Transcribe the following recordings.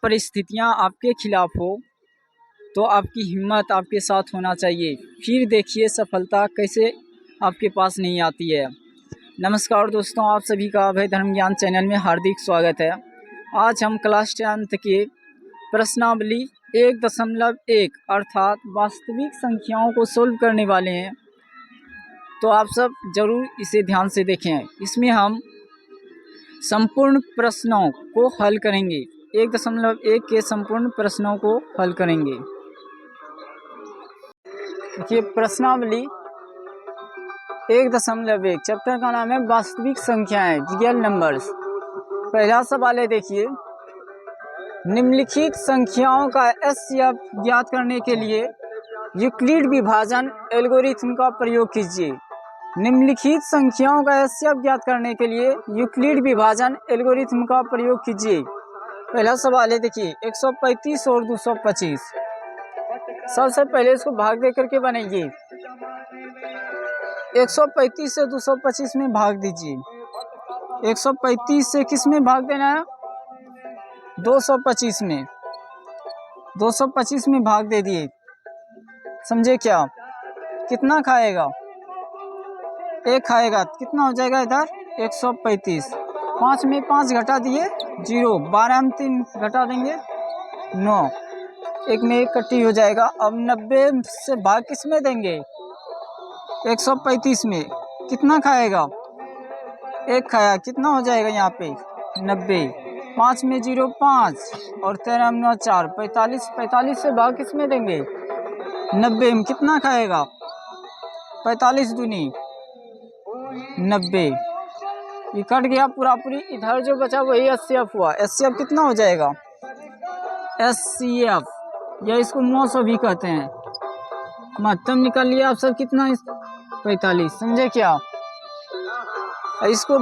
परिस्थितियां आपके खिलाफ हो तो आपकी हिम्मत आपके साथ होना चाहिए। फिर देखिए सफलता कैसे आपके पास नहीं आती है। नमस्कार दोस्तों, आप सभी का अभय धर्म ज्ञान चैनल में हार्दिक स्वागत है। आज हम क्लास 10th के प्रश्नावली 1.1 अर्थात वास्तविक संख्याओं को सोल्व करने वाले हैं। तो आप सब ज़रूर इसे ध्यान से देखें। इसमें हम संपूर्ण प्रश्नों को हल करेंगे। 1.1 के संपूर्ण प्रश्नों को हल करेंगे। देखिए प्रश्नावली 1.1 चैप्टर का नाम है वास्तविक संख्याएं, रियल नंबर्स। पहला सवाल है, देखिए निम्नलिखित संख्याओं का एचसीएफ ज्ञात करने के लिए यूक्लिड विभाजन एल्गोरिथम का प्रयोग कीजिए। निम्नलिखित संख्याओं का एचसीएफ ज्ञात करने के लिए यूक्लिड विभाजन एल्गोरिथम का प्रयोग कीजिए। पहला सवाल है, देखिए 135 और 225। सबसे पहले इसको भाग दे करके बनाइए। 135 से 225 में भाग दीजिए। 135 से किस में भाग देना है? 225 में। 225 में भाग दे दिए। समझे क्या? कितना खाएगा? 1 खाएगा। कितना हो जाएगा इधर? 135। 5 में 5 घटा दिए 0। 12 में 3 घटा देंगे 9। 1 में 1 कट्टी हो जाएगा। अब 90 से भाग किस में देंगे? 135 में। कितना खाएगा? 1 खाया। कितना हो जाएगा यहाँ पे? 90। 5 में 0 5 और 13 में 9 4। 45। 45 से भाग किस में देंगे? 90 में। कितना खाएगा? 45 दूनी 90। ये कट गया पूरा पूरी। इधर जो बचा वही एचसीएफ हुआ। एचसीएफ कितना हो जाएगा? एचसीएफ या इसको 900 भी कहते हैं। महत्तम निकाल लिया आप सब। कितना? 45। समझे क्या? इसको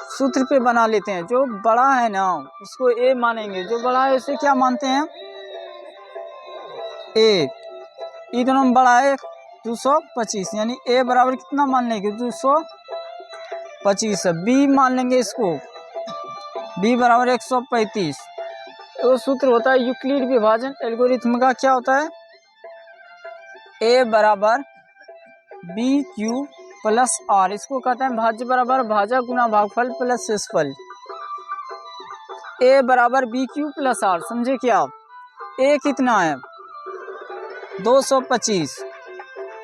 सूत्र पे बना लेते हैं। जो बड़ा है ना उसको ए मानेंगे। जो बड़ा है उसे क्या मानते हैं? ए। ई दोनों में बड़ा है 225, यानी ए बराबर कितना मान लेंगे? 225। बी मान लेंगे इसको। बी बराबर 135। तो सूत्र होता है यूक्लिड विभाजन एल्गोरिथम का। क्या होता है? ए बराबर बी क्यू प्लस आर। इसको कहते हैं भाज्य बराबर भाजक गुना भागफल प्लस शेषफल। ए बराबर बी क्यू प्लस आर। समझे क्या? ए कितना है? 225।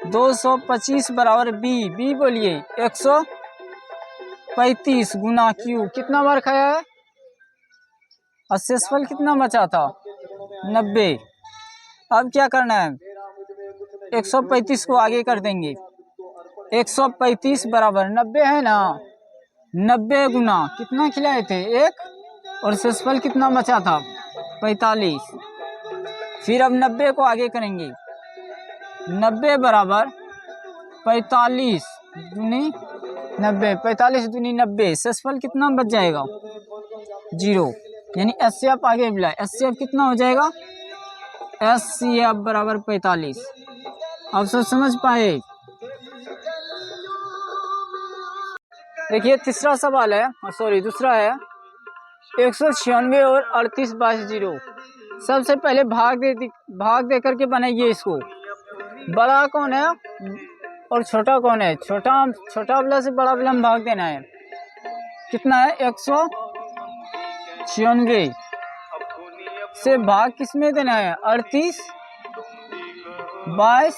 225 बराबर बी। बी बोलिए 135 गुना क्यू। कितना बार खाया है? और शेषफल कितना बचा था? 90। अब क्या करना है? 135 को आगे कर देंगे। 135 बराबर 90 है ना। 90 गुना कितना खिलाए थे? 1। और शेषफल कितना बचा था? 45। फिर अब 90 को आगे करेंगे। 90 बराबर 45 दूनी 90। 45 दूनी 90। शेषफल कितना बच जाएगा? 0। यानी एचसीएफ आगे मिला। एचसीएफ कितना हो जाएगा? एचसीएफ बराबर 45। आप सब समझ पाए? देखिए तीसरा सवाल है, दूसरा है 196 और 38 22 0। सबसे पहले भाग दे करके बनाइए इसको। बड़ा कौन है और छोटा कौन है? छोटा वाला से बड़ा वाला में भाग देना है। कितना है? 196 से भाग किस में देना है? 38 22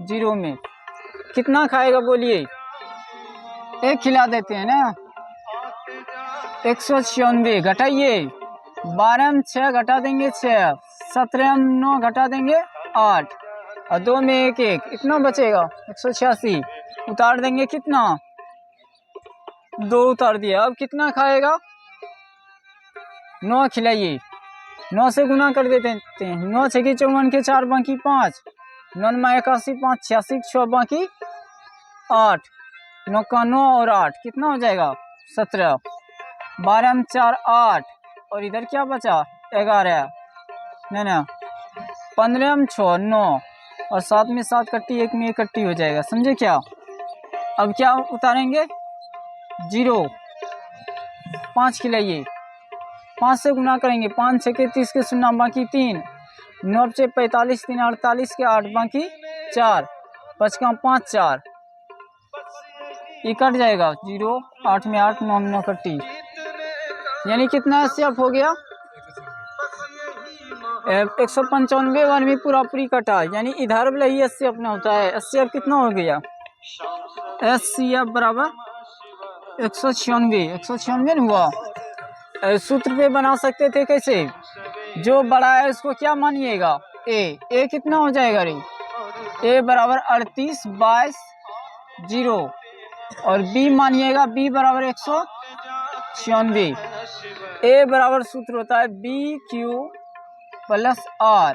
0 में। कितना खाएगा बोलिए? 1 खिला देते हैं ना। 196 घटाइए। 12 में 6 घटा देंगे 6। 17 में 9 घटा देंगे 8 और 2 में 1 1। इतना बचेगा 186। उतार देंगे कितना? 2 उतार दिया। अब कितना खाएगा? 9 खिलाइए। 9 से गुना कर देते हैं। 9 6 की 54 के 4 बाकी 5। 9 में 81 5 86 6 बाकी 8। 9 का 9 और 8 कितना हो जाएगा? 17। 12 में 4 8 और इधर क्या बचा? 11 ना। 15 में 6 9 और 7 में 7 कट्टी 1 में 1 कट्टी हो जाएगा। समझे क्या? अब क्या उतारेंगे? 0। 5 खिलाइए। 5 से गुना करेंगे, 5 6 के 30 के 0 बाकी 3, 9 से 45 3 48 के 8 बाकी 4, 5 का 5 4, ये कट जाएगा 0, 8 में 8, 9 में 9 कट्टी, यानी कितना HCF हो गया 195 वन में पूरा पूरी कटा, यानी इधर वाला ही HCF ना होता है। HCF कितना हो गया, HCF बराबर 196 हुआ। सूत्र पे बना सकते थे कैसे, जो बड़ा है उसको क्या मानिएगा ए कितना हो जाएगा रे, ए बराबर 38/0 और बी मानिएगा बी बराबर 196। ए बराबर सूत्र होता है BQ प्लस R।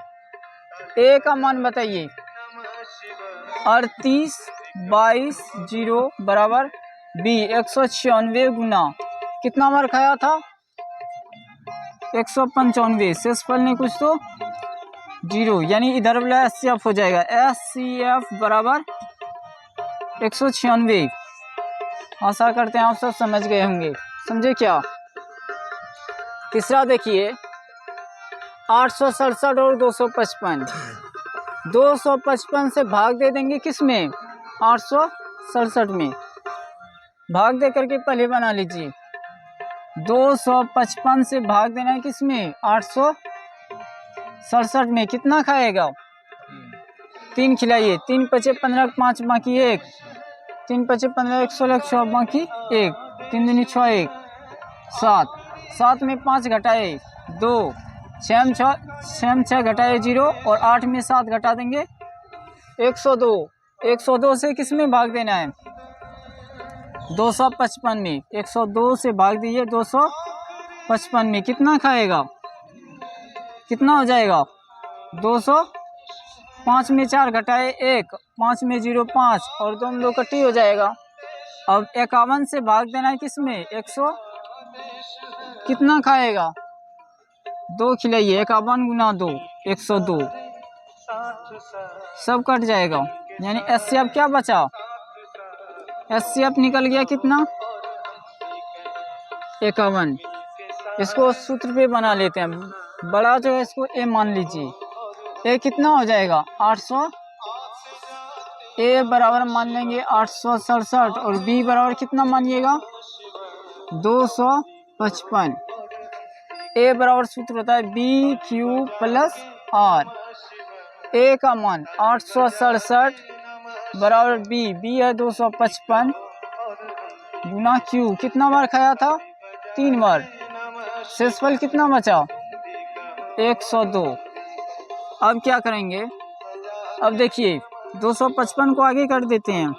ए का मान बताइए 38/0 बराबर बी 196 गुना कितना बार खाया था 195, शेषफल नहीं कुछ तो 0, यानी इधर वाला HCF हो जाएगा HCF बराबर 196। आशा करते हैं आप सब समझ गए होंगे। समझे क्या। तीसरा देखिए 867 और 255, 255 से भाग दे देंगे किस में 867 में, भाग दे करके पहले बना लीजिए। 255 से भाग देना है किस में 867 में, कितना खाएगा 3 खिलाइए, 3 पचे 15 5 बाकी 1, 3 पचे 15 1 16 6 बाकी 1, 3 दूनी 6 1 7, 7 में 5 घटाए 2, 6 6 घटाए 0 और 8 में 7 घटा देंगे 102, 102 से किस में भाग देना है 255 में, 102 से भाग दीजिए 255 में, कितना खाएगा कितना हो जाएगा 200, 5 में 4 घटाए 1, 5 में 0 5 और 2 में 2 कट्टी हो जाएगा। अब 51 से भाग देना है किस में 100, कितना खाएगा 2 खिलाइए, 51 गुना 2 102, सब कट जाएगा, यानी HCF क्या बचा HCF निकल गया कितना 51। इसको सूत्र पे बना लेते हैं, बड़ा जो है इसको ए मान लीजिए, ए कितना हो जाएगा 800, ए बराबर मान लेंगे 867 और बी बराबर कितना मानिएगा 255। ए बराबर सूत्र होता है BQ प्लस R। ए का मान 867 बराबर बी है 255 गुना Q, कितना बार खाया था 3 बार, शेषफल कितना बचा 102। अब क्या करेंगे, अब देखिए 255 को आगे कर देते हैं,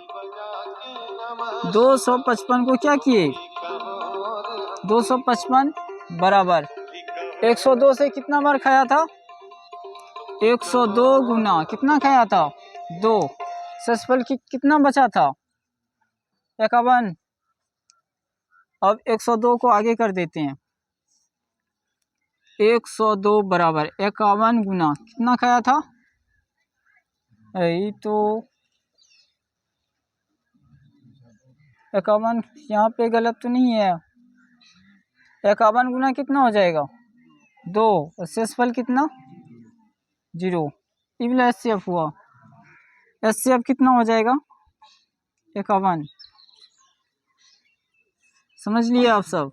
255 को क्या किए 255 बराबर 102 से कितना बार खाया था 102 गुना कितना खाया था 2, शेषफल कितना बचा था 51। अब 102 को आगे कर देते हैं, 102 बराबर 51 गुना कितना खाया था, यही तो 51 यहाँ पे गलत तो नहीं है, 51 गुना कितना हो जाएगा 2, शेषफल कितना 0, इबला HCF हुआ, HCF कितना हो जाएगा 51। समझ लिए आप सब।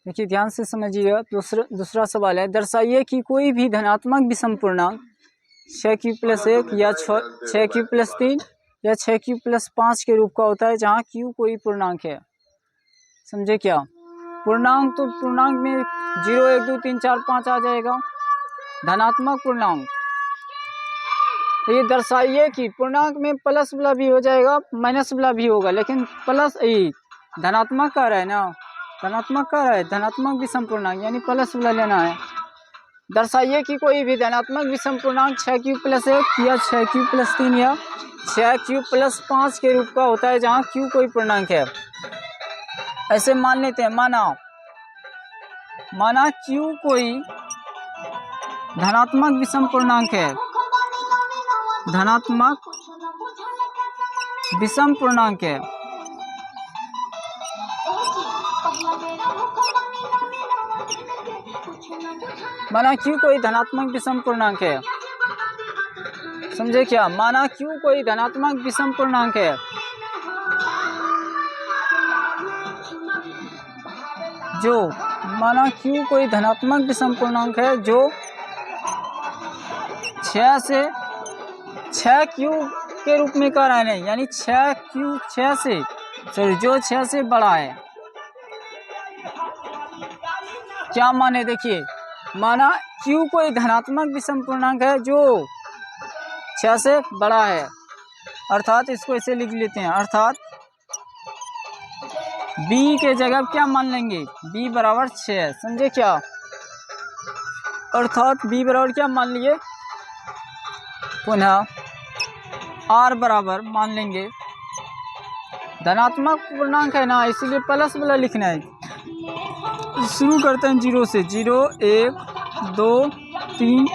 देखिए ध्यान से समझिएगा। दूसरा सवाल है, दर्शाइए कि कोई भी धनात्मक विषम पूर्णांक 6q+1 या 6q+3 या 6q+5 के रूप का होता है जहाँ q कोई पूर्णांक है। समझे क्या। पूर्णांक तो पूर्णांक में 0 1 2 3 4 5 आ जाएगा। धनात्मक पूर्णांक ये दर्शाइए कि पूर्णांक में प्लस वाला भी हो जाएगा माइनस वाला भी होगा, लेकिन प्लस धनात्मक का रहा है ना, धनात्मक का रहा है, धनात्मक विषम पूर्णांक यानी प्लस वाला लेना है। दर्शाइए कि कोई भी धनात्मक विषम पूर्णांक 6q+1 या 6q+3 या 6q+5 के रूप का होता है जहाँ q कोई पूर्णांक है। ऐसे मान लेते हैं, माना q कोई धनात्मक विषम पूर्णांक है, धनात्मक विषम पूर्णांक है। माना क्यू कोई धनात्मक विषम पूर्णांक है, समझे क्या? माना क्यू कोई धनात्मक विषम पूर्णांक है, जो माना क्यू कोई धनात्मक विषम पूर्णांक है जो 6 क्यू के रूप में कह रहे हैं, यानी 6 से बड़ा है। क्या माने देखिए, माना क्यू कोई धनात्मक विषम पूर्णांक है जो 6 से बड़ा है, अर्थात इसको ऐसे लिख लेते हैं, अर्थात b के जगह क्या मान लेंगे, b बराबर 6, समझे क्या? अर्थात b बराबर क्या मान लिए, पुनः r बराबर मान लेंगे, धनात्मक पूर्णांक है ना, इसीलिए प्लस वाला लिखना है। शुरू करते हैं 0 से, 0 1 2 3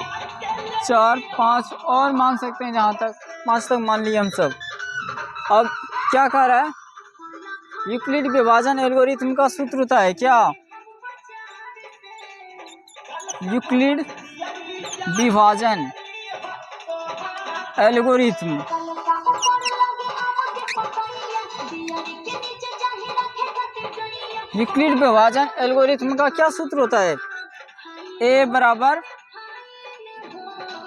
4 5 और मान सकते हैं, जहाँ तक 5 तक मान लिए हम सब। अब क्या कह रहा है, यूक्लिड विभाजन एल्गोरिथम का सूत्र होता है क्या, यूक्लिड विभाजन एल्गोरिथम, यूक्लिड विभाजन एल्गोरिथम का क्या सूत्र होता है, a बराबर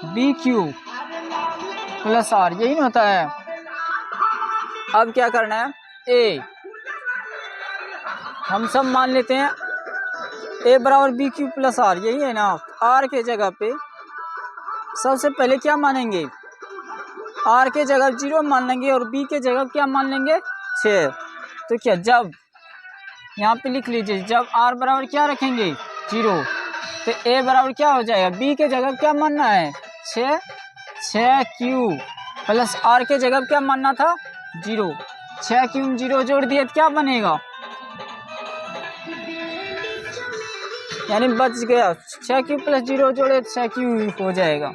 बी क्यू प्लस आर, यही ना होता है। अब क्या करना है, a हम सब मान लेते हैं a बराबर बी क्यू प्लस आर, यही है ना। r के जगह पे सबसे पहले क्या मानेंगे, r के जगह 0 मान लेंगे और b के जगह क्या मान लेंगे, 6। तो क्या, जब यहाँ पे लिख लीजिए, जब r बराबर क्या रखेंगे 0, तो a बराबर क्या हो जाएगा, b के जगह क्या मानना है 6 क्यू प्लस r के जगह क्या मानना था 0, 6 क्यू 0 जोड़ दिए तो क्या बनेगा, यानी बच गया, 6 क्यू प्लस 0 जोड़े 6 क्यू हो जाएगा।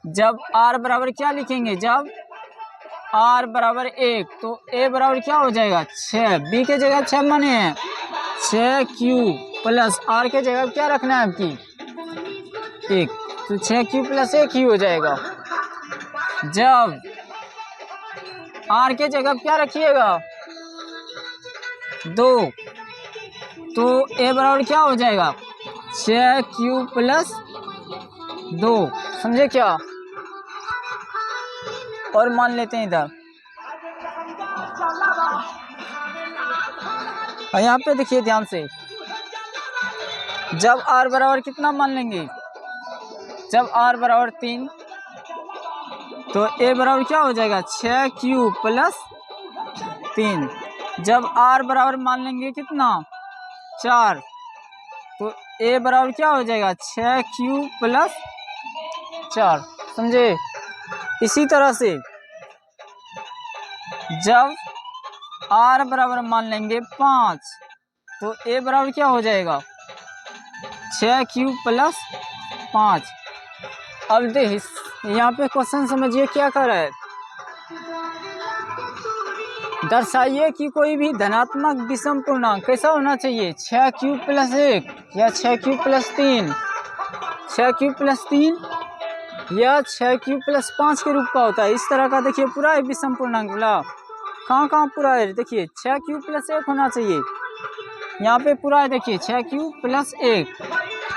जब r बराबर क्या लिखेंगे, जब r बराबर 1, तो a बराबर क्या हो जाएगा 6, b के जगह 6 माने हैं, 6 क्यू प्लस r के जगह क्या रखना है आपकी 1, तो 6 क्यू प्लस 1 ही हो जाएगा। जब r के जगह क्या रखिएगा 2, तो a बराबर क्या हो जाएगा 6 क्यू प्लस 2, समझे क्या? और मान लेते हैं इधर, और यहाँ पे देखिए ध्यान से, जब r बराबर कितना मान लेंगे, जब r बराबर 3, तो a बराबर क्या हो जाएगा 6 क्यू प्लस 3। जब r बराबर मान लेंगे कितना 4, तो a बराबर क्या हो जाएगा 6 क्यू प्लस 4, समझे? इसी तरह से जब r बराबर मान लेंगे 5, तो a बराबर क्या हो जाएगा 6 क्यू प्लस 5। अब देख यहाँ पे क्वेश्चन समझिए क्या कर रहा है, दर्शाइए कि कोई भी धनात्मक विषम पूर्णांक कैसा होना चाहिए, 6 क्यू प्लस 1 या 6 क्यू प्लस 3, 6 क्यू प्लस 3 या 6 क्यू प्लस 5 के रूप का होता है। इस तरह का देखिए पूरा है विषम पूर्णांक वाला, कहाँ पूरा है, देखिए 6 क्यू प्लस 1 होना चाहिए, यहाँ पे पूरा है, देखिए 6 क्यू प्लस 1।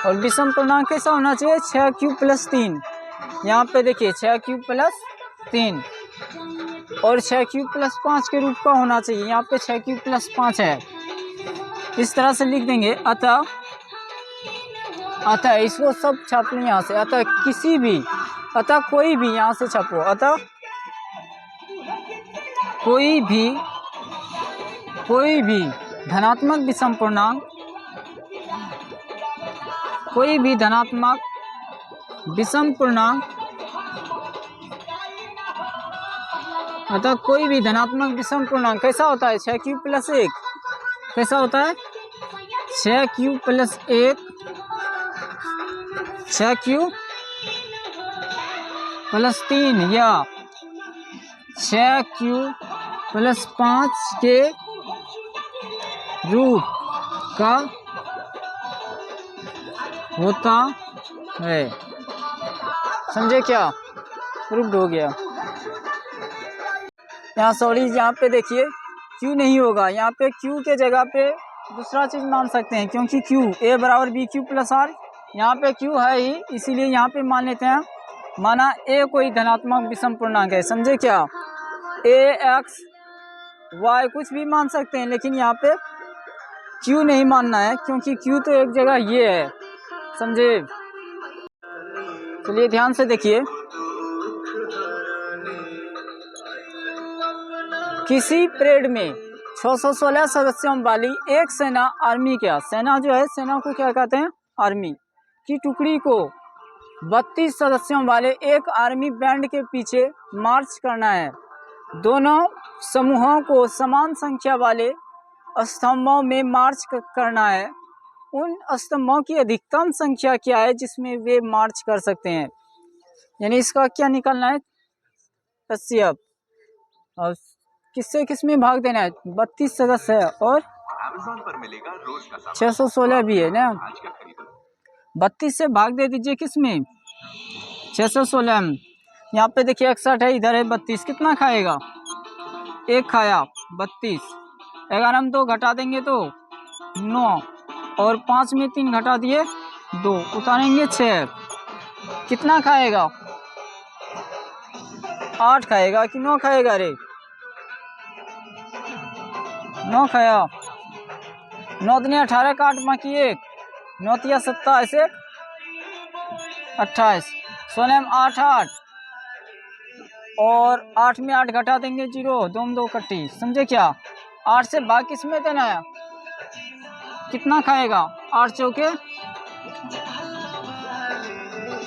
और विषम पूर्णांक कैसा होना चाहिए 6 क्यू प्लस 3, यहाँ पे देखिए 6 क्यू प्लस 3 और 6 क्यू प्लस 5 के रूप का होना चाहिए, यहाँ पे 6 क्यू प्लस 5 है। इस तरह से लिख देंगे। अतः इसको सब छाप लो यहाँ से, अतः किसी भी, अतः कोई भी, यहाँ से छापो, अतः कोई भी धनात्मक विषम पूर्णांक, कोई भी धनात्मक विषम पूर्णांक, अतः कोई भी धनात्मक विषम पूर्णांक कैसा होता है 6 क्यू प्लस 1, कैसा होता है 6 क्यू प्लस 1, 6 क्यू प्लस 3 या 6 क्यू प्लस 5 के रूप का होता है। समझे क्या? प्रूव्ड हो गया। यहाँ सॉरी यहाँ पे देखिए क्यू नहीं होगा, यहाँ पे क्यू के जगह पे दूसरा चीज मान सकते हैं, क्योंकि क्यू ए बराबर बी क्यू प्लस आर, यहाँ पे क्यू है ही, इसीलिए यहाँ पे मान लेते हैं। माना ए कोई धनात्मक विषम पूर्णांक है। समझे क्या? ए एक्स वाई कुछ भी मान सकते हैं, लेकिन यहाँ पे क्यू नहीं मानना है, क्योंकि क्यू तो एक जगह ये है। समझे? चलिए ध्यान से देखिए, किसी परेड में 616 सदस्यों वाली एक सेना आर्मी, क्या सेना जो है, सेना को क्या कहते हैं? आर्मी की टुकड़ी को 32 सदस्यों वाले एक आर्मी बैंड के पीछे मार्च करना है। दोनों समूहों को समान संख्या वाले स्तंभों में मार्च करना है। उन स्तंभों की अधिकतम संख्या क्या है जिसमें वे मार्च कर सकते हैं? यानी इसका क्या निकालना है? एचसीएफ। और किससे किसमें भाग देना है? 32 सदस्य है और 616 भी है ना, 32 से भाग दे दीजिए किसमें? 616 में। यहाँ पे देखिए 61 है, इधर है 32, कितना खाएगा? 1 खाया, 32। 11 में 2 घटा देंगे तो 9, और 5 में 3 घटा दिए 2, उतारेंगे 6, कितना खाएगा? 8 खाएगा कि 9 खाएगा? रे 9 खाया। 9 दूनी 18 का 8 बाकी 1, 9 तिया 27, 28, 16 में 8 8, और 8 में 8 घटा देंगे 0, 2 में 2 कट्टी। समझे क्या? 8 से भाग किस में देना है? कितना खाएगा? 8 चौके,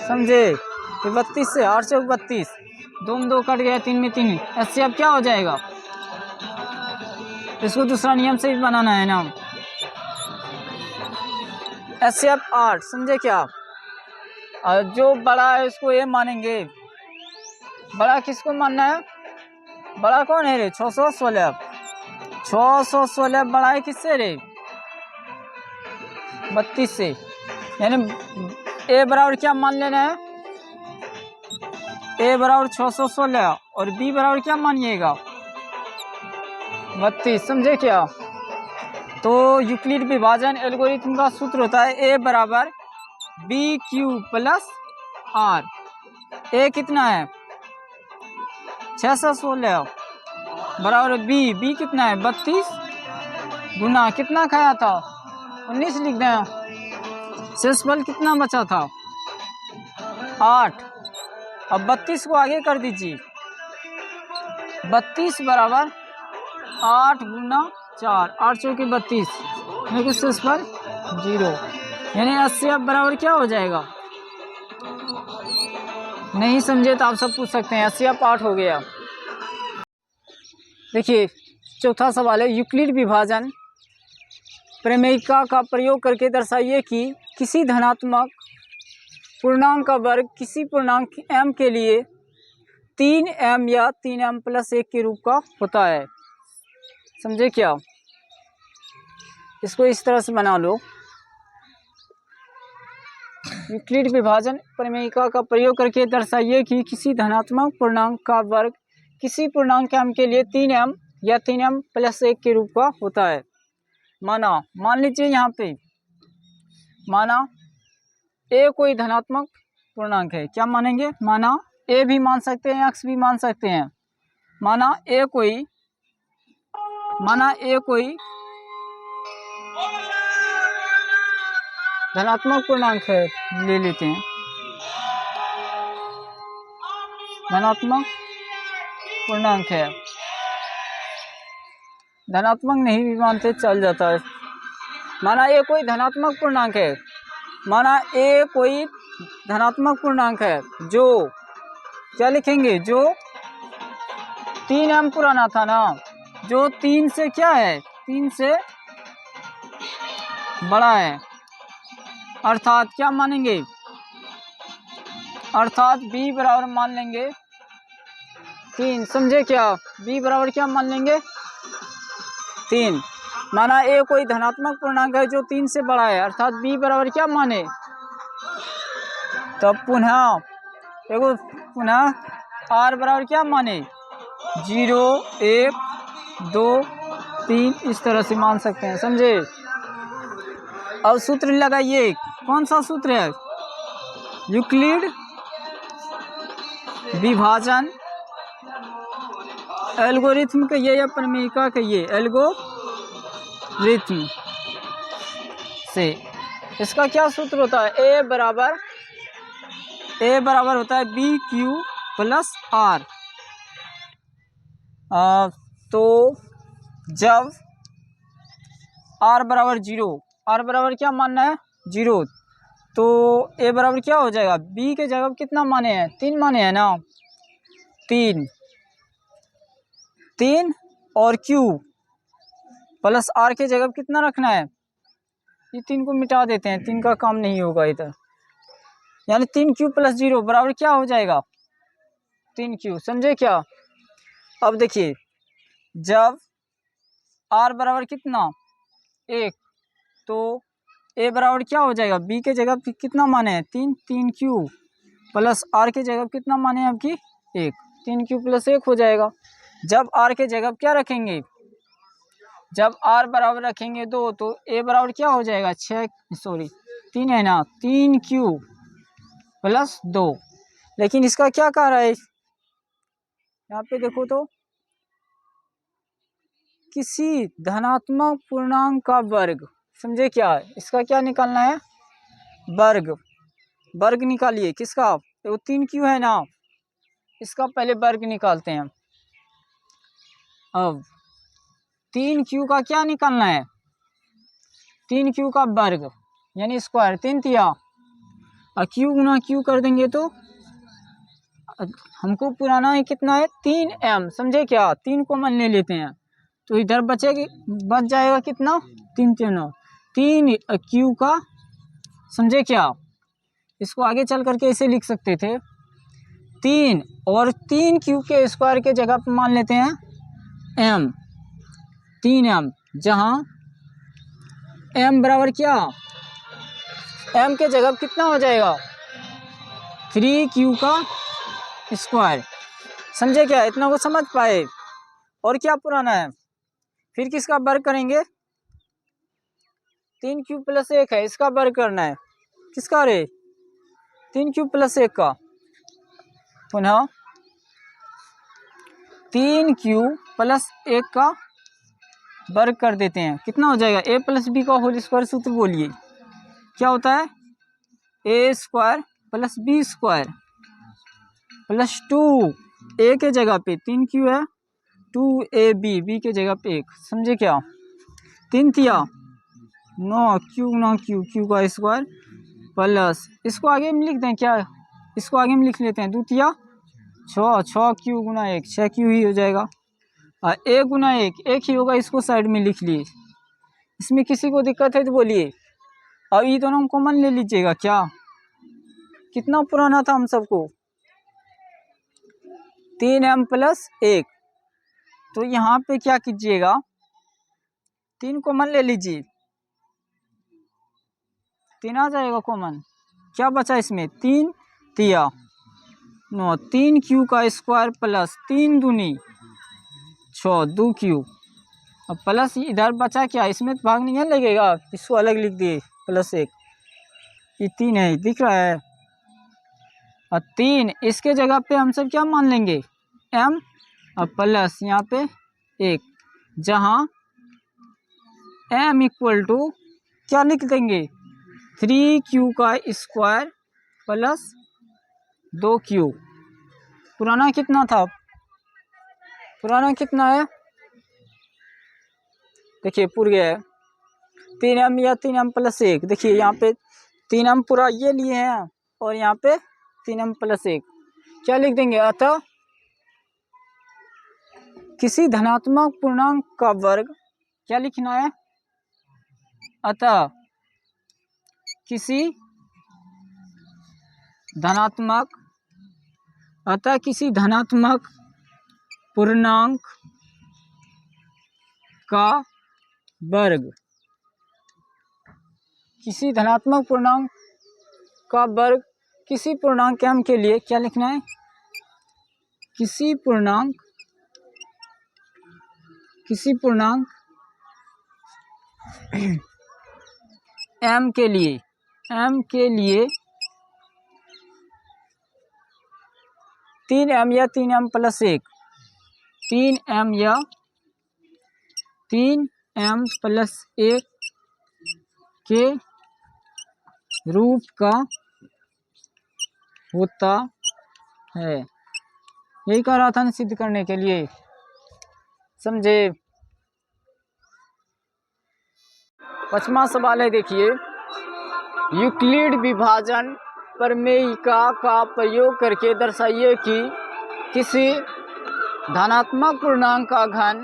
समझे? 32 से 8 चौक 32, 2 में 2 कट गया, 3 में 3। ऐसे अब क्या हो जाएगा? इसको दूसरा नियम से भी बनाना है ना। एचसीएफ 8। समझे क्या? जो बड़ा है उसको ये मानेंगे। बड़ा किसको मानना है? बड़ा कौन है रे? 616। 616 बड़ा है किससे रे? 32 से। यानी ए बराबर क्या मान लेना है? ए बराबर 616 और बी बराबर क्या मानिएगा? 32। समझे क्या? तो यूक्लिड विभाजन एल्गोरिथम का सूत्र होता है ए बराबर बी क्यू प्लस आर। ए कितना है? 616 बराबर बी कितना है? 32 गुना कितना खाया था? 19 लिख दें। शेषफल कितना बचा था? 8। अब 32 को आगे कर दीजिए। 32 बराबर 8 गुना 4, 8 चौके 32, मेरे शेषफल 0। यानी 80 अब बराबर क्या हो जाएगा? नहीं समझे तो आप सब पूछ सकते हैं। 80 अब 8 हो गया। देखिए चौथा सवाल है, यूक्लिड विभाजन प्रमेयिका का प्रयोग करके दर्शाइए कि किसी धनात्मक पूर्णांक का वर्ग किसी पूर्णांक m के लिए 3m या 3m प्लस 1 के रूप का होता है। समझे क्या? इसको इस तरह से बना लो। यूक्लिड विभाजन प्रमेयिका का प्रयोग करके दर्शाइए कि किसी धनात्मक पूर्णांक का वर्ग किसी पूर्णांक m के लिए 3m या 3m प्लस 1 के रूप का होता है। मान लीजिए यहाँ पे माना a कोई धनात्मक पूर्णांक है। क्या मानेंगे? माना a भी मान सकते हैं, x भी मान सकते हैं। माना a कोई धनात्मक पूर्णांक है, ले लेते हैं। धनात्मक पूर्णांक है, धनात्मक नहीं भी मानते चल जाता है। माना ए कोई धनात्मक पूर्णांक है। माना ए कोई धनात्मक पूर्णांक है जो क्या लिखेंगे? जो 3m पुराना था ना, जो 3 से क्या है? 3 से बड़ा है। अर्थात क्या मानेंगे? अर्थात b बराबर मान लेंगे 3। समझे क्या? b बराबर क्या मान लेंगे? 3। माना a कोई धनात्मक पूर्णांक है जो 3 से बड़ा है, अर्थात b बराबर क्या माने? तब पुनः r बराबर क्या माने 0 1 2 3 इस तरह से मान सकते हैं, समझे। अब सूत्र लगाइए, कौन सा सूत्र है, यूक्लिड विभाजन एल्गोरिथम कहिए या प्रमेयिका कहिए, एल्गोरिथम से इसका क्या सूत्र होता है, ए बराबर होता है बी क्यू प्लस आर। तो जब r बराबर 0, r बराबर क्या मानना है 0, तो a बराबर क्या हो जाएगा, b के जगह कितना माने हैं 3 माने हैं ना, 3 और q प्लस r के जगह कितना रखना है, ये 3 को मिटा देते हैं, 3 का काम नहीं होगा इधर, यानी 3q प्लस 0 बराबर क्या हो जाएगा 3q, समझे क्या। अब देखिए जब r बराबर कितना 1, तो a बराबर क्या हो जाएगा, b के जगह कितना माने हैं 3q प्लस r के जगह कितना माने हैं आपकी 1, 3q प्लस 1 हो जाएगा। जब r के जगह क्या रखेंगे, जब r बराबर रखेंगे 2, तो a बराबर क्या हो जाएगा 3 है ना, 3q प्लस 2। लेकिन इसका क्या कह रहा है, यहाँ पे देखो तो किसी धनात्मक पूर्णांक का वर्ग, समझे क्या, इसका क्या निकालना है, वर्ग निकालिए, किसका, वो 3q है ना, इसका पहले वर्ग निकालते हैं। अब 3q का क्या निकालना है, 3q का वर्ग यानी स्क्वायर, 3 तिया और q गुना q कर देंगे तो हमको पुराना है कितना है 3m, समझे क्या, 3 कॉमन ले लेते हैं तो इधर बच जाएगा कितना 3q का, समझे क्या। इसको आगे चल करके ऐसे लिख सकते थे 3 और 3q के स्क्वायर के जगह पर मान लेते हैं m, 3m, जहाँ m बराबर क्या, m के जगह कितना हो जाएगा 3q का स्क्वायर, समझे क्या, इतना को समझ पाए। और क्या पुराना है, फिर किसका वर्ग करेंगे, 3q प्लस 1 है, इसका वर्ग करना है, किसका रे 3q प्लस 1 का, पुनः 3q प्लस 1 का वर्ग कर देते हैं, कितना हो जाएगा a प्लस बी का होल स्क्वायर, सूत्र बोलिए क्या होता है, a square plus b square plus 2, a के जगह पे 3q है, 2ab, b के जगह पे 1, समझे क्या, 3 तिया 9, q गुना q का स्क्वायर प्लस, इसको आगे में लिख दें क्या, इसको आगे में लिख लेते हैं 2 तिया 6q गुना 1, 6q ही हो जाएगा, और 1 गुना 1 ही होगा, इसको साइड में लिख लिए। इसमें किसी को दिक्कत है तो बोलिए। अब ये दोनों कॉमन ले लीजिएगा, क्या कितना पुराना था हम सबको 3m प्लस 1, तो यहाँ पे क्या कीजिएगा 3 कॉमन ले लीजिए, 3 आ जाएगा कॉमन, क्या बचा इसमें 3 तिया 9, 3q का स्क्वायर प्लस 3 दूनी 6, 2q, अब प्लस इधर बचा क्या, इसमें तो भाग नहीं है लगेगा, इसको अलग लिख दिए प्लस 1, ये 3 है, दिख रहा है, और 3 इसके जगह पे हम सब क्या मान लेंगे m, और प्लस यहाँ पे 1, जहाँ m इक्वल टू क्या लिख देंगे 3q का स्क्वायर प्लस 2q, पुराना कितना था, पुराना कितना है, देखिए पूर गया है 3m या 3m प्लस 1, देखिए यहाँ पे 3m पूरा ये लिए हैं और यहाँ पे 3m प्लस 1, क्या लिख देंगे, अतः किसी धनात्मक पूर्णांक का वर्ग, क्या लिखना है, अतः किसी धनात्मक पूर्णांक का वर्ग, किसी धनात्मक पूर्णांक का वर्ग किसी पूर्णांक m के लिए क्या लिखना है, किसी पूर्णांक m के लिए 3m या 3m प्लस 1, 3m या 3m प्लस 1 के रूप का होता है। यही कह रहा था ना सिद्ध करने के लिए, समझे। 5वां सवाल है, देखिए, यूक्लिड विभाजन प्रमेयिका का प्रयोग करके दर्शाइए कि किसी धनात्मक पूर्णांक का घन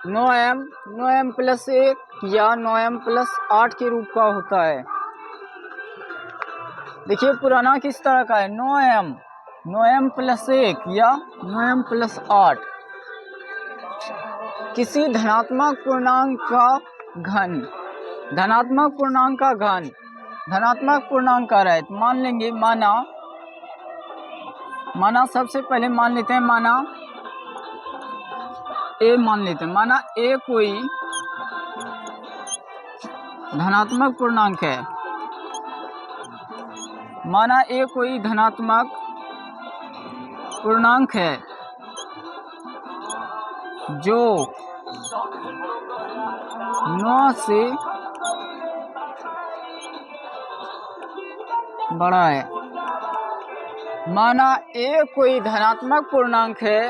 9m प्लस 1 या 9m प्लस 8 के रूप का होता है। देखिए पुराना किस तरह का है, 9m प्लस 1 या 9m प्लस 8। किसी धनात्मक पूर्णांक का रहे तो मान लेंगे, माना सबसे पहले मान लेते हैं, माना ए कोई धनात्मक पूर्णांक है, माना ए कोई धनात्मक पूर्णांक है जो 9 से बड़ा है। माना ए कोई धनात्मक पूर्णांक है,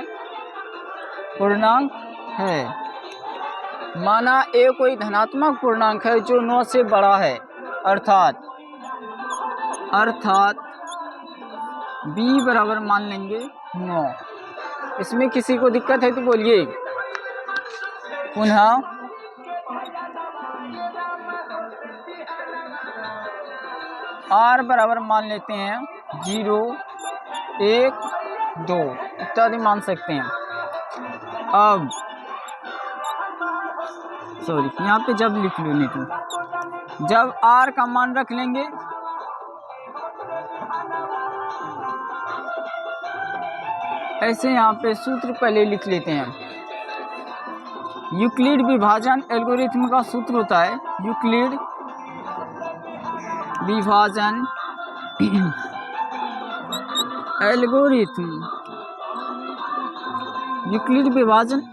माना ए कोई धनात्मक पूर्णांक है जो 9 से बड़ा है, अर्थात b बराबर मान लेंगे 9। इसमें किसी को दिक्कत है तो बोलिए। पुनः r बराबर मान लेते हैं 0, 1, 2 इत्यादि मान सकते हैं। अब सॉरी, यहाँ पे जब लिख लो, नहीं तो जब r का मान रख लेंगे ऐसे, यहाँ पे सूत्र पहले लिख लेते हैं। यूक्लिड विभाजन एल्गोरिथम का सूत्र होता है, यूक्लिड विभाजन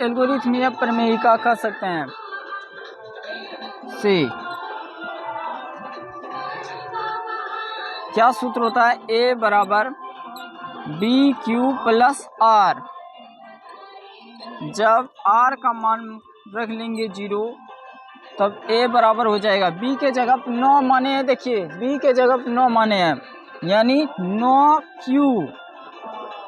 एल्गोरिथम या प्रमेयिका कह सकते हैं से क्या सूत्र होता है, a बराबर BQ प्लस R। जब R का मान रख लेंगे 0 तब a बराबर हो जाएगा, b के जगह पर 9 माने हैं, देखिए b के जगह पर 9 माने हैं, यानी 9Q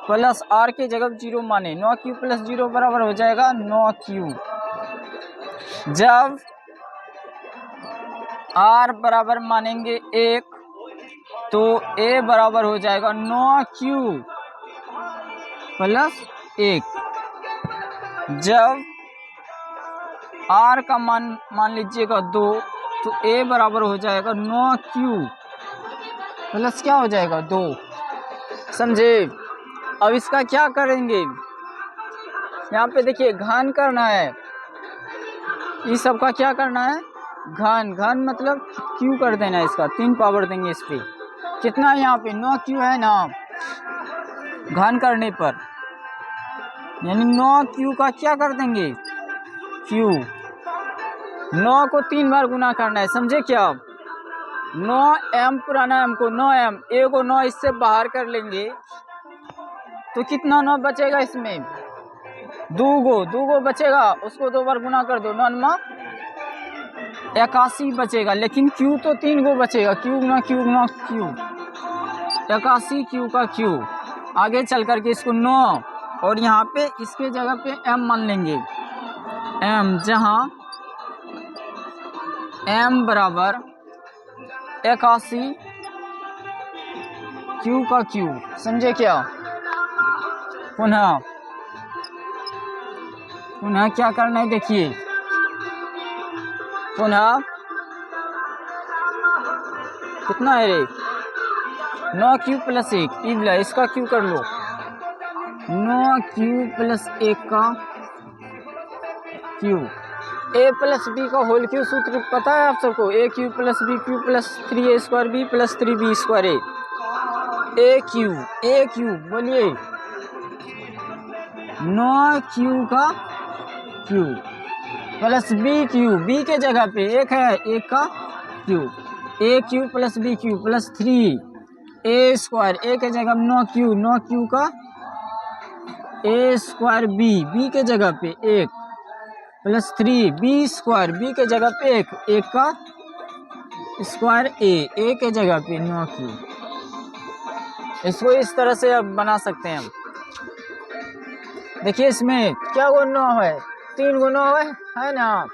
प्लस R के जगह पर 0 माने, 9Q प्लस 0 बराबर हो जाएगा 9Q। जब R बराबर मानेंगे 1 तो a बराबर हो जाएगा 9Q प्लस 1। जब R का मान लीजिएगा 2 तो a बराबर हो जाएगा 9Q प्लस क्या हो जाएगा 2, समझे। अब इसका क्या करेंगे, यहाँ पे देखिए घन करना है, इस सब का क्या करना है, घन मतलब Q कर देना है, इसका 3 पावर देंगे इस पे। कितना यहाँ पे 9Q है ना, घन करने पर यानी 9Q का क्या कर देंगे Q, 9 को 3 बार गुना करना है, समझे क्या। 9m पुराना m को 9m, a को 9 इससे बाहर कर लेंगे तो कितना 9 बचेगा, इसमें 2 बचेगा, उसको 2 बार गुना कर दो, 9 81 बचेगा। लेकिन Q तो 3 गो बचेगा, Q गुना Q 81 Q का Q। आगे चल करके इसको 9 और यहाँ पे इसके जगह पे m मान लेंगे, m, जहाँ m बराबर 81 Q का Q, समझे क्या। पुनः क्या करना है, देखिए पुनः कितना है रे 9 क्यू प्लस 1 इबला इसका क्यू कर लो। 9 क्यू प्लस 1 का क्यू। ए प्लस बी का होल क्यू सूत्र पता है आप सबको, a cube plus B cube plus 3a square b plus 3b square a cube बोलिए 9 क्यू का क्यू प्लस बी के जगह पे एक है, एक का cube. A cube plus B cube plus 3a square A के जगह 9 क्यू का ए स्क्वायर बी के जगह पे एक प्लस 3b स्क्वायर बी के जगह पे एक का स्क्वायर ए के जगह पे 9 क्यू। इसको इस तरह से अब बना सकते हैं हम। देखिए इसमें क्या गो 9 है, 3 गो 9 है ना,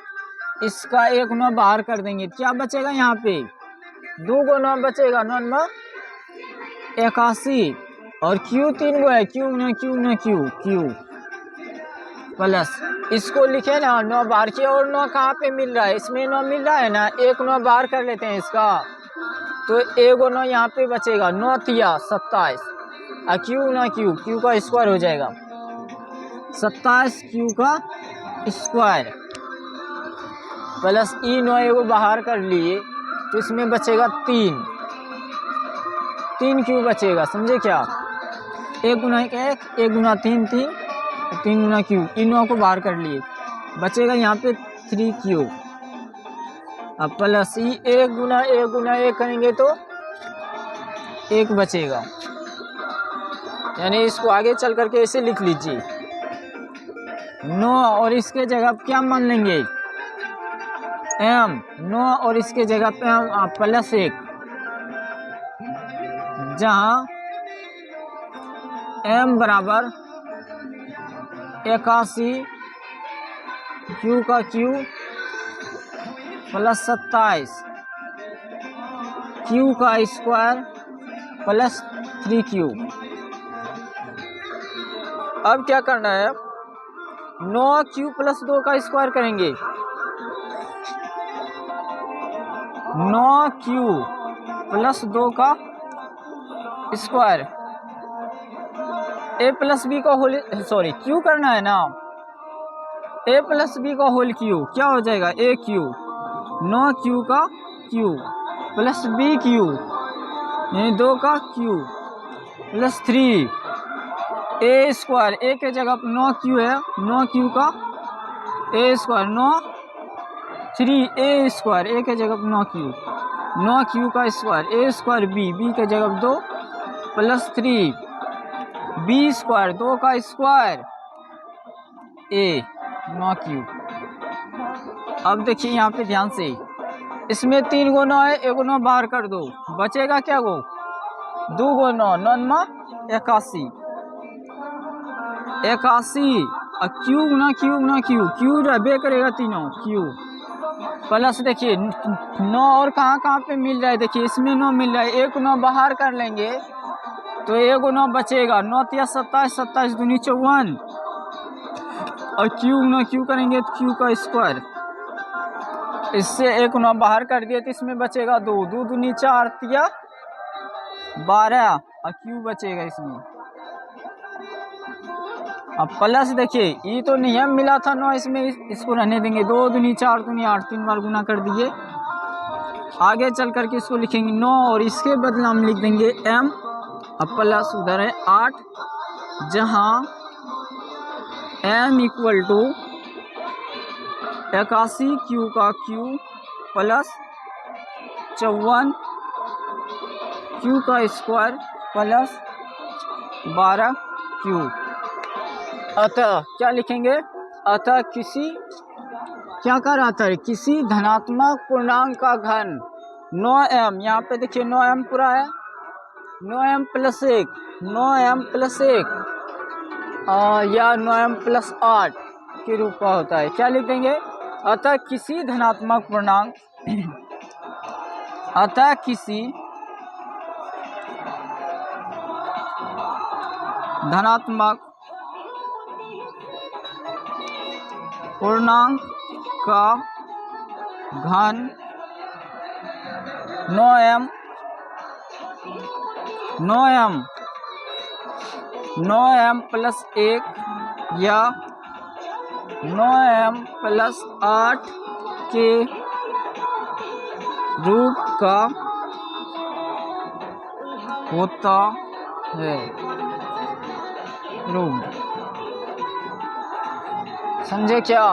इसका एक 9 बाहर कर देंगे, क्या बचेगा यहाँ पे 2 गो 9 बचेगा, 9 में 81 और क्यू 3 गो है, क्यू प्लस इसको लिखे ना 9 बाहर किया और 9 कहाँ पे मिल रहा है, इसमें 9 मिल रहा है ना, एक 9 बाहर कर लेते हैं इसका, तो एगो 9 यहाँ पे बचेगा, 9 तिया 27 और क्यू का स्क्वायर हो जाएगा 27 क्यू का स्क्वायर प्लस ई 9 एगो बाहर कर लिए तो इसमें बचेगा 3 क्यू बचेगा, समझे क्या, 1 गुना 1 1 गुना 3 3 गुना क्यू, इन 9 को बाहर कर लिए बचेगा यहाँ पे 3 क्यू। अब प्लस ई 1 गुना 1 करेंगे तो 1 बचेगा, यानी इसको आगे चल करके ऐसे लिख लीजिए 9 और इसके जगह क्या मान लेंगे m, 9 और इसके जगह पे हम प्लस 1, जहां m बराबर 81 क्यू का क्यू प्लस 27 क्यू का स्क्वायर प्लस 3 क्यू। अब क्या करना है 9 क्यू प्लस 2 का स्क्वायर करेंगे, 9 क्यू प्लस 2 का स्क्वायर ए प्लस बी का होल क्यू करना है ना, ए प्लस बी का होल क्यू क्या हो जाएगा ए क्यू, 9 क्यू का क्यू प्लस बी क्यू यानी 2 का Q plus 3 A square A के जगह 9 क्यू है, 9 क्यू का ए स्क्वायर 9 3 ए स्क्वायर ए के जगह 9 क्यू का स्क्वायर ए स्क्वायर बी के जगह 2 प्लस 3 बी स्क्वायर 2 का स्क्वायर ए 9 क्यू। अब देखिए यहाँ पे ध्यान से इसमें 3 गो 9 है, 1 9 बाहर कर दो बचेगा क्या गो 2 गो 9 9 में 81 और क्यू गुना क्यू रहबे करेगा तीनों क्यू प्लस देखिए 9 और कहाँ पे मिल रहा है, देखिए इसमें 9 मिल रहा है, 1 9 बाहर कर लेंगे तो 1 9 बचेगा, 9 तिया 27 27 दूनी 54 और क्यू करेंगे तो क्यू का स्क्वायर, इससे 1 9 बाहर कर दिए तो इसमें बचेगा 2 दूनी 4 तिया 12 और क्यू बचेगा इसमें। अब प्लस देखिए ये तो नियम मिला था 9, इसमें इसको रहने देंगे, 2 दूनी 4 दूनी 8 3 बार गुना कर दिए, आगे चल करके इसको लिखेंगे 9 और इसके बदले हम लिख देंगे m, अब प्लस उधर है 8 जहां m इक्वल टू 81 क्यू का क्यू प्लस 54 क्यू का स्क्वायर प्लस 12 क्यू। अतः क्या लिखेंगे, अतः क्या कर रहा था किसी धनात्मक पूर्णांक का घन 9m, यहाँ पे देखिए 9m पूरा है, 9m प्लस 1 या 9m प्लस 8 के रूप का होता है, क्या लिख देंगे अतः किसी धनात्मक पूर्णांक धनात्मक पूर्णांक का घन 9m 9m 9m प्लस 1 या 9m प्लस 8 के रूप का होता है। रूप समझे क्या?